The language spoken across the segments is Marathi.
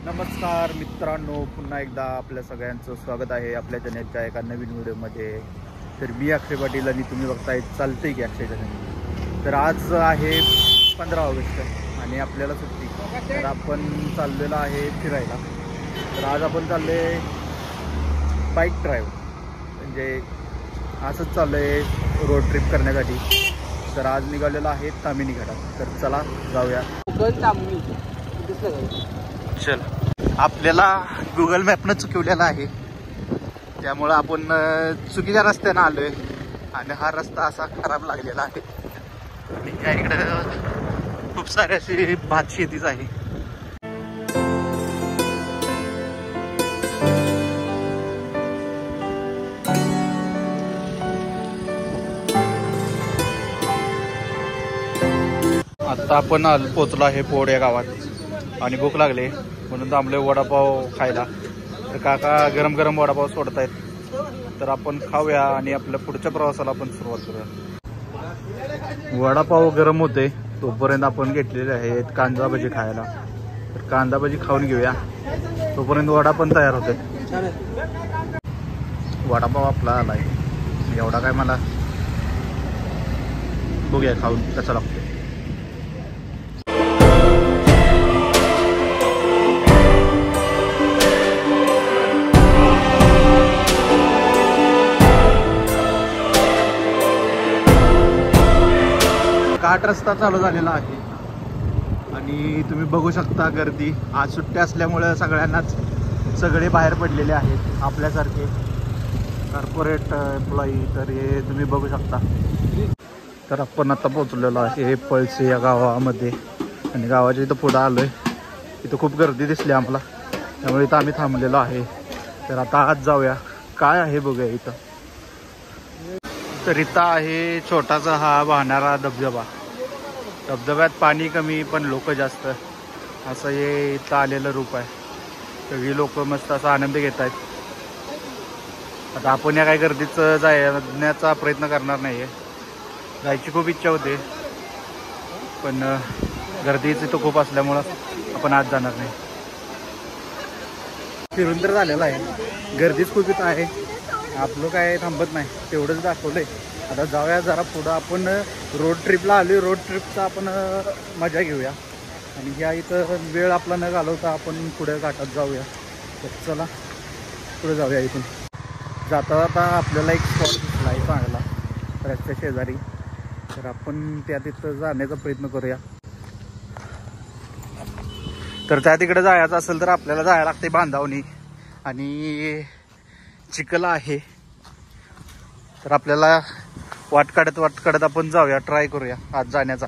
नमस्कार मित्रांनो, पुन्हा एकदा आपल्या सगळ्यांचं स्वागत आहे आपल्या चॅनेलच्या एका नवीन व्हिडिओमध्ये. तर मी अक्षय पाटील आणि तुम्ही बघताय चालतंय की अक्षय चॅनेल. तर आज आहे 15 ऑगस्ट आणि आपल्याला सुट्टी. तर आपण चाललेलो आहे फिरायला. तर आज आपण चाललो आहे बाईक ड्राईव्ह, म्हणजे असंच चाललो आहे रोड ट्रिप करण्यासाठी. तर आज निघालेलो आहे तामिनी घाटात. तर चला जाऊया. चल, आपल्याला गुगल मॅपनं चुकवलेला आहे, त्यामुळं आपण चुकीच्या रस्त्यानं आलोय आणि हा रस्ता असा खराब लागलेला आहे. आणि त्या इकडे खूप सारी अशी भात शेतीच आहे. आता आपण पोचलो आहे पोड या गावात आणि भूक लागले म्हणून थांबले वडापाव खायला. तर काका गरम गरम वडापाव सोडतायत. तर आपण खाऊया आणि आपल्या पुढच्या प्रवासाला आपण सुरुवात करूया. वडापाव गरम होते तोपर्यंत आपण घेतलेले आहेत कांदा भजी खायला. तर कांदा भजी खाऊन घेऊया तोपर्यंत वडा पण तयार होते. वडापाव आपला आलाय एवढा काय, मला बघूया खाऊन कसा लागतो. घाट रस्ता चालू झालेला आहे आणि तुम्ही बघू शकता गर्दी. आज सुट्टी असल्यामुळे सगळ्यांनाच सगळे बाहेर पडलेले आहेत, आपल्यासारखे कॉर्पोरेट एम्प्लॉई. तर हे तुम्ही बघू शकता. तर आपण आता पोचलेलो आहे पळसे या गावामध्ये आणि गावाच्या इथं पुढं आलोय. इथं खूप गर्दी दिसली आम्हाला, त्यामुळे इथं आम्ही थांबलेलो आहे. तर आता आज जाऊया काय आहे बघूया इथं. तर इथं आहे छोटासा हा वाहणारा धबधबा. धबधब्यात पाणी कमी पण लोक जास्त, असं हे इथं आलेलं रूप आहे. सगळी लोक मस्त असा आनंद घेत आहेत. आता आपण या काही गर्दीचं जाण्याचा प्रयत्न करणार नाही आहे. जायची खूप इच्छा होते पण गर्दीच इथं खूप असल्यामुळं आपण आज जाणार नाही. फिरून तर झालेलं आहे, गर्दीच खूप इथं आहे. आपलं काय थांबत नाही, तेवढंच दाखवलंय. आता जाऊया जरा पुढं. आपण रोड ट्रिपला आलो, रोड ट्रिपचा आपण मजा घेऊया आणि ह्या इथं वेळ आपला न घालवता आपण पुढे घाटात जाऊया. तर चला पुढे जाऊया. इथून जाता जाता आपल्याला एक स्पॉट दिसला आहे चांगला रस्त्या शेजारी. तर आपण त्या तिथं जाण्याचा प्रयत्न करूया. तर त्या तिकडे जायचं असेल तर आपल्याला जायला लागते बांधावणी आणि चिखल आहे. तर आपल्याला वाट काढत आपण जाऊया, ट्राय करूया आज जाण्याचा.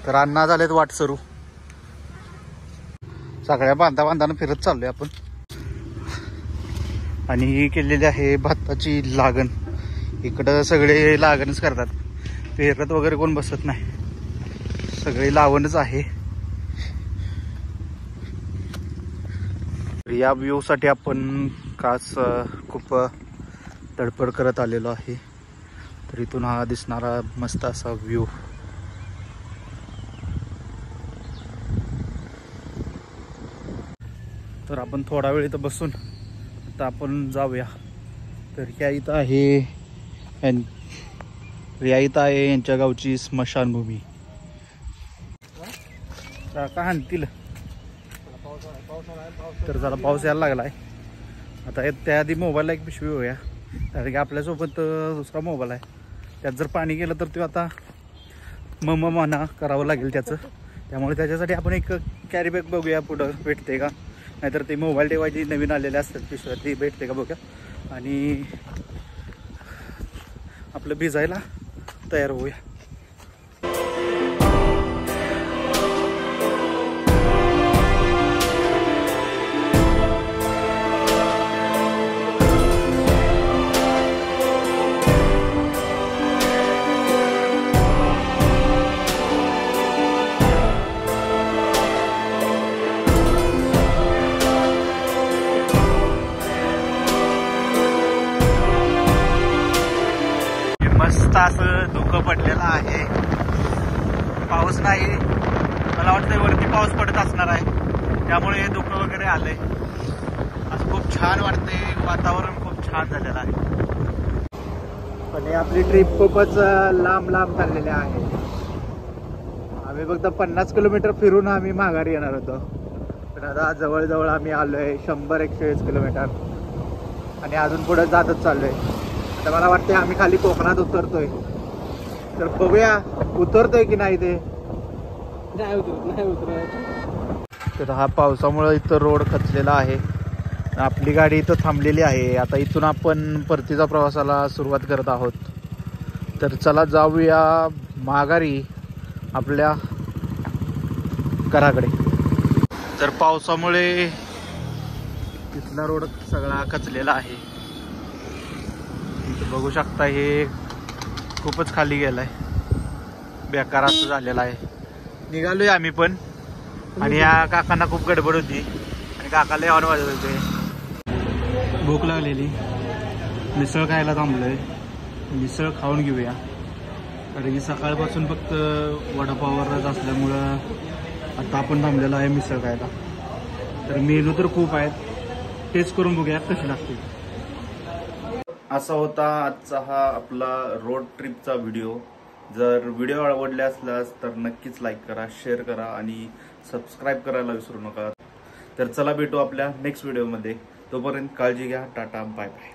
तर अण्णा झालेत वाट सुरू. सगळ्या बांधानं फिरत चाललोय आपण. आणि ही केलेली आहे भाताची लागण. इकडं सगळे लागणच करतात, पेरत वगैरे कोण बसत नाही, सगळे लावणच आहे. या व्ह्यू साठी आपण खास खूप तडफड करत आलेलो आहे. तर इथून हा दिसणारा मस्त असा व्ह्यू. तर आपण थोडा वेळ इथं बसून आता आपण जाऊया. तर या इथं आहे यांच्या गावची स्मशानभूमी. का हाणतील. तर जरा पाऊस यायला लागलाय. आता त्याआधी मोबाईलला एक पिशवी होऊया, कारण की आपल्यासोबत दुसरा मोबाईल आहे. त्यात जर पाणी गेलं तर तो आता मना करावं लागेल त्याचं. त्यामुळे त्याच्यासाठी आपण एक कॅरी बॅग बघूया पुढं भेटते का, नाहीतर ते मोबाईल ठेवायची नवीन आलेले असतात पिशव्या, ती भेटते का बघूया. आणि आपलं भिजायला तयार होऊया. मस्त असं धुकं पडलेलं वाटतंय वरती पाऊस पडत असणार आहे, त्यामुळे हे धुकं वगैरे आलंय. आज खूप छान वाटतंय, वातावरण खूप छान झालेलं आहे. पण ही आपली ट्रिप खूपच लांब लांब चाललेली आहे. आम्ही फक्त 50 किलोमीटर फिरून आम्ही माघारी येणार होतो, पण आता जवळजवळ आम्ही आलोय 100-120 किलोमीटर आणि अजून पुढे जातच चाललोय. आता मला वाटतंय आम्ही खाली कोकणात उतरतोय, तर बघूया उतरतोय की नाही ते. नाही उतरत. तर हा पावसामुळे इथं रोड खचलेला आहे. आपली गाडी इथं थांबलेली आहे. आता इथून आपण परतीचा प्रवासाला सुरुवात करत आहोत. तर चला जाऊया माघारी आपल्या घराकडे. तर पावसामुळे इथला रोड सगळा खचलेला आहे. इथं बघू शकता, हे खूपच खाली गेलाय, बेकार असं झालेलं आहे. निघालोय आम्ही पण, आणि या काकांना खूप गडबड होती आणि काकाला हॉर्न वाजत होते. भूक लागलेली, मिसळ खायला थांबलोय. मिसळ खाऊन घेऊया, कारण की सकाळपासून फक्त वडापाववरच असल्यामुळं आता आपण थांबलेलो आहे मिसळ खायला. तर मेनू तर खूप आहेत, टेस्ट करून बघूया कशी लागते. असा होता आजचा हा आपला रोड ट्रिपचा व्हिडिओ. जर व्हिडिओ आवडले असल्यास तर नक्कीच लाईक करा, शेअर करा आणि सबस्क्राईब करायला विसरू नका. तर चला भेटू आपल्या नेक्स्ट व्हिडिओमध्ये. तोपर्यंत काळजी घ्या. Tata, bye bye.